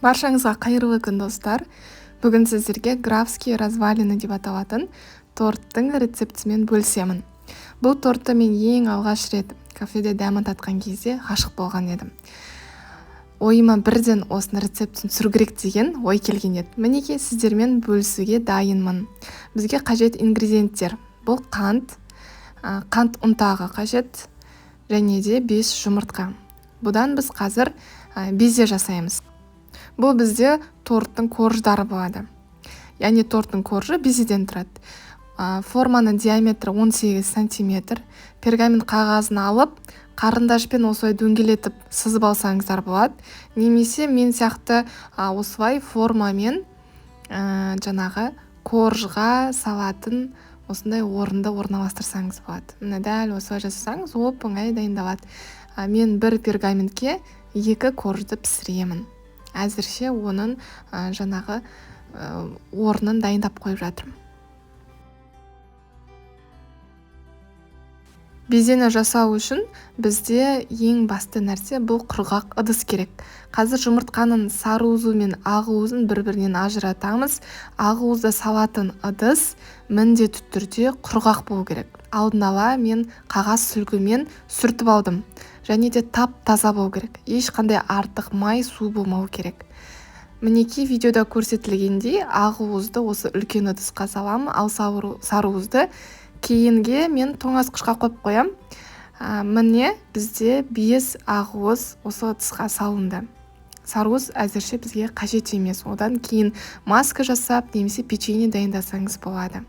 Баршаңызға қайырлы күн, достар. Бүгін сіздерге графский развалины деп аталатын торттың рецептімен бөлісемін. Бұл тортты мен ең алғаш рет кафеде дәмін татқан кезде ғашық болған едім. Ойыма бірден осыны рецептін түсіру керек деген ой келген еді. Мінекей сіздермен бөлісуге дайынмын. Бізге қажет ингредиенттер. Бұл қант ұнтағы қажет, және де 5 жұмыртқа. Бұдан біз қазір безе жасаймыз. Бұл бізде торттың корждары болады. Яғни торттың коржы безеден тұрады. Форманың диаметрі 18 сантиметр. Пергамент қағазын алып, қарындашпен осылай дөңгелетіп сызып алсаңыздар болады. Немесе мен сияқты осылай формамен жаңағы коржға салатын осындай орынды орналастырсаңыз болады. Міне дәл осылай жасасаңыз, оп-оңай дайындалады. Мен бір пергаментке 2 коржды пісіремін. Әзірше оның жаңағы орнын дайындап қойып жатырмын. Безені жасау үшін бізде ең басты нәрсе бұл құрғақ ыдыс керек. Қазір жұмыртқаның сары уызы мен ақ уызын бір-бірінен ажыратамыз. Ақ уызды салатын ыдыс міндетті түрде құрғақ болу керек. Алдын ала мен қағаз сүлгімен сүртіп алдым. Және де тап-таза болу керек. Ешқандай артық май, су болмау керек. Мінекей видеода көрсетілгендей ақ уызды осы үлкен ыдысқа саламын, ал сары уызды кейінге мен тоңазытқышқа қойып қоям. Міне бізде 5 ақ уыз осы ыдысқа салынды. Сары уыз әзірше бізге қажет емес. Одан кейін маска жасап, немесе печенье дайындасаңыз болады.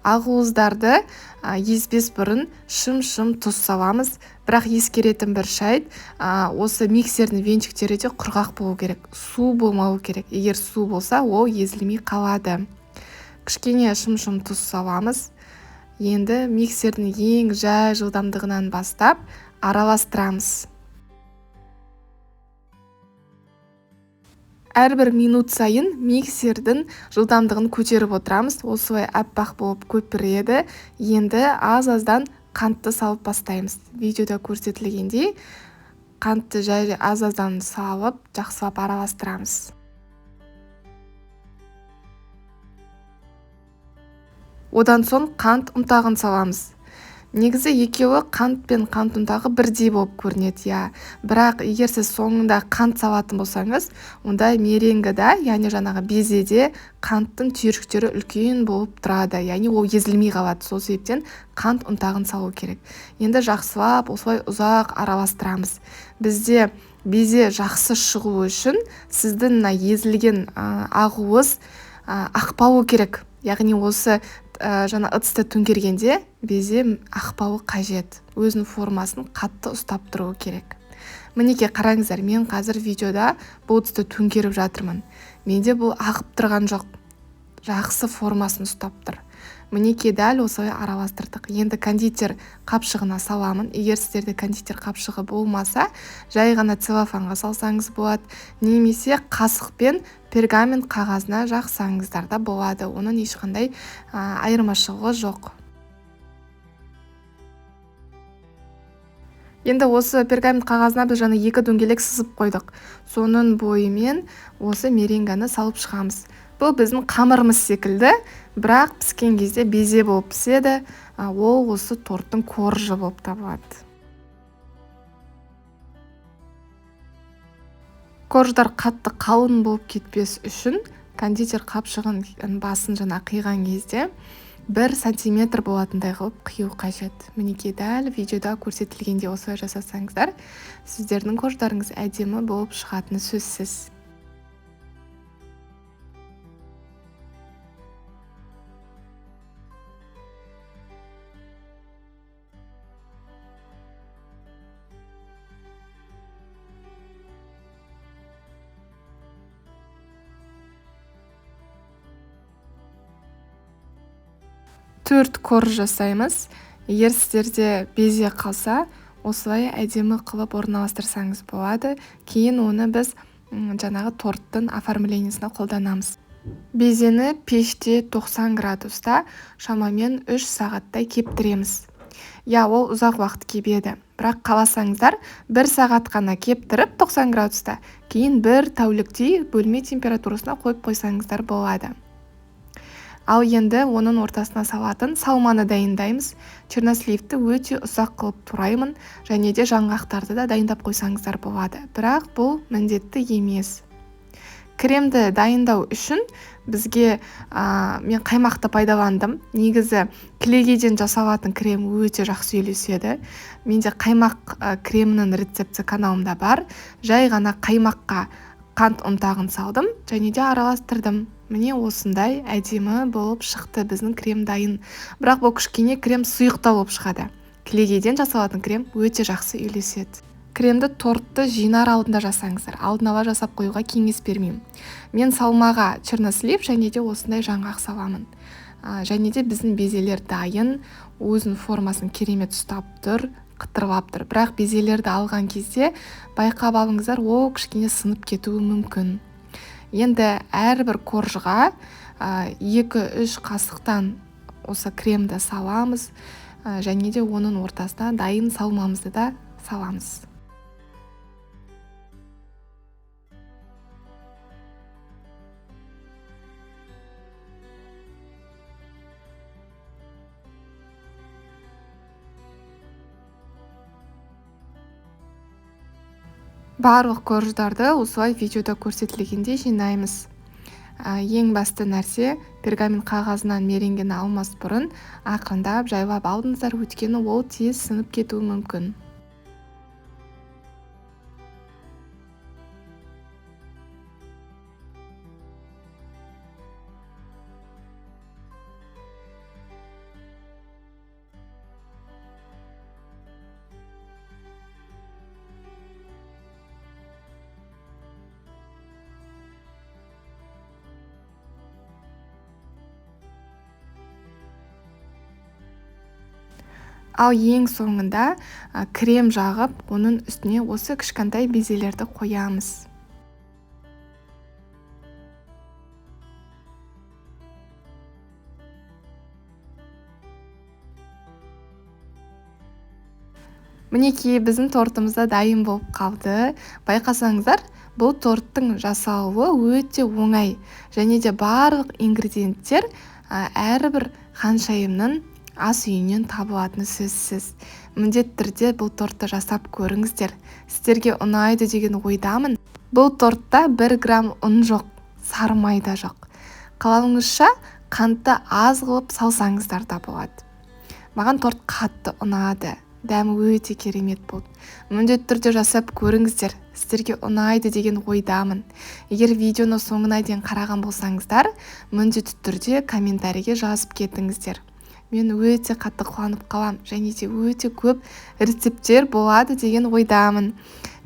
Ақ уыздарды еспес бұрын шым-шым тұз саламыз. Бірақ ескеретін бір шайт, осы миксердің венчиктері де құрғақ болу керек. Су болмау керек. Егер су болса, ол езілмей қалады. Кішкене шым-шым тұз саламыз. Енді миксердің ең жай жылдамдығынан бастап араластырамыз. Әрбір минут сайын миксердің жылдамдығын көтеріп отырамыз. Осылай аппақ болып көпіреді. Енді аз-аздан қантты салып бастаймыз. Видеода көрсетілгендей қантты жай аз-аздан салып, жақсылап араластырамыз. Одан соң қант ұнтағын саламыз. Негізі екеуі қант пен қант ұнтағы бірдей болып көрінеді, Бірақ егер сіз соңында қант салатын болсаңыз, онда меренгада, яғни жаңағы безеде қанттың түйіршіктері үлкен болып тұрады, яғни ол езілмей қалады. Сол себептен қант ұнтағын салу керек. Енді жақсылап осылай ұзақ араластырамыз. Бізде безе жақсы шығу үшін сіздің езілген ақ уыз ақпауы керек. Яғни осы жаңа ыдысты төңкергенде безе ақпауы қажет. Өзінің формасын қатты ұстап тұруы керек. Мінекей қараңыздар, мен қазір видеода бұл ыдысты төңкеріп жатырмын. Менде бұл ағып тұрған жоқ. Жақсы формасын ұстап тұр. Мінекей дәл осылай араластырдық. Енді кондитер қапшығына саламын. Егер сіздерде кондитер қапшығы болмаса, жай ғана целлофанға салсаңыз болады. Немесе қасықпен пергамент қағазына жақсаңыздар да болады. Оның ешқандай айырмашылығы жоқ. Енді осы пергамент қағазына біз жаңа 2 дөңгелек сызып қойдық. Соның бойымен осы меренганы салып шығамыз. Бұл біздің қамырымыз секілді, бірақ піскен кезде безе болып піседі. Ол осы торттың коржы болып табылады. Корждар қатты қалың болып кетпес үшін кондитер қапшығын басын жаңа қиған кезде 1 сантиметр болатындай қылып қию қажет. Мінекей дәл видеода көрсетілгенде осылай жасасаңыздар, сіздердің корждарыңыз әдемі болып шығатыны сөзсіз. Төрт корж жасаймыз. Егер сіздерде безе қалса, осылай әдемі қылып орналастырсаңыз болады. Кейін оны біз жаңағы торттың оформлениясына қолданамыз. Безені пеште 90 градуста шамамен 3 сағаттай кептіреміз. Иә, ол ұзақ уақыт кебеді. Бірақ қаласаңыздар, 1 сағат қана кептіріп 90 градуста, кейін 1 тәуліктей бөлме температурасына қойып қойсаңыздар болады. Ал енді оның ортасына салатын салманы дайындаймыз. Черносливті өте ұсақ қылып тураймын, және де жаңғақтарды да дайындап қойсаңыздар болады. Бірақ бұл міндетті емес. Кремді дайындау үшін бізге мен қаймақты пайдаландым. Негізі кілегейден жасалатын крем өте жақсы үйлеседі. Менде қаймақ кремінің рецепті каналымда бар. Жай ғана қаймаққа қант ұнтағын салдым, және де араластырдым. Міне осындай әдемі болып шықты біздің крем дайын. Бірақ бұл кішкене крем сұйықтау болып шығады. Кілегейден жасалатын крем өте жақсы үйлеседі. Кремді тортты жинар алдында жасаңыздар. Алдын ала жасап қоюға кеңес бермеймін. Мен салмаға чернослив және де осындай жаңғақ саламын. Және де біздің безелер дайын, өзінің формасын керемет ұстап тұр, қытырлап тұр. Бірақ безелерді алған кезде байқап алыңыздар, ол кішкене сынып кетуі мүмкін. Енді әрбір коржға 2-3 қасықтан осы кремді саламыз, және де оның ортасына дайын салмамызды да саламыз. Барлық корждарды осылай видеода көрсетілгенде жинаймыз. Ең басты нәрсе, пергамент қағазынан меренгені алмас бұрын ақырындап жайлап алдыңыздар, өйткені ол тез сынып кетуі мүмкін. Ал ең соңында крем жағып, оның үстіне осы кішкентай безелерді қоямыз. Мінекей біздің тортымызда дайын болып қалды. Байқасаңыздар, бұл торттың жасалуы өте оңай, және де барлық ингредиенттер әрбір ханшайымның ас үйінен табылатыны сөзсіз. Міндетті түрде бұл тортты жасап көріңіздер. Сіздерге ұнайды деген ойдамын. Бұл тортта 1 грамм ұн жоқ, сары майда жоқ. Қалауыңызша қантты аз қылып салсаңыздар да болады. Маған торт қатты ұнады. Дәмі өте керемет болды. Міндетті түрде жасап көріңіздер. Сіздерге ұнайды деген ойдамын. Егер видеоны соңына дейін қараған болсаңыздар, міндетті түрде комментарийге жазып кетіңіздер. Мен өте қатты қуанып қалам, және де өте көп рецепттер болады деген ойдамын.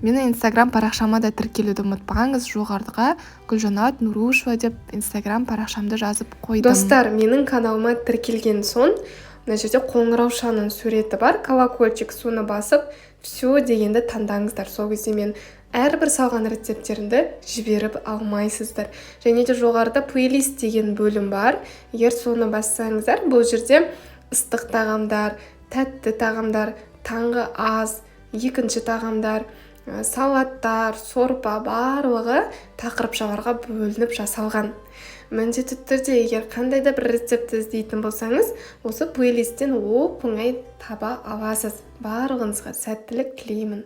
Мені Instagram парақшама да тіркелуді ұмытпаңыз. Жоғарыға Гүлжанат Нұрушева деп Instagram парақшамды жазып қойдым. Достар, менің каналыма тіркелген соң, мына жерде қоңыраушаның суреті бар, колокольчик, соны басып, все дегенді таңдаңыздар. Сол кезде мен әрбір салған рецепттерімді жіберіп алмайсыздар. Және де жоғарыда плейлист деген бөлім бар. Егер соны бассаңыздар, бұл жерде ыстық тағамдар, тәтті тағамдар, таңғы ас, екінші тағамдар, салаттар, сорпа барлығы тақырыпшаларға бөлініп жасалған. Міндетті түрде егер қандай да бір рецепті іздейтін болсаңыз, осы плейлисттен оп оңай таба аласыз. Барлығыңызға сәттілік тілеймін.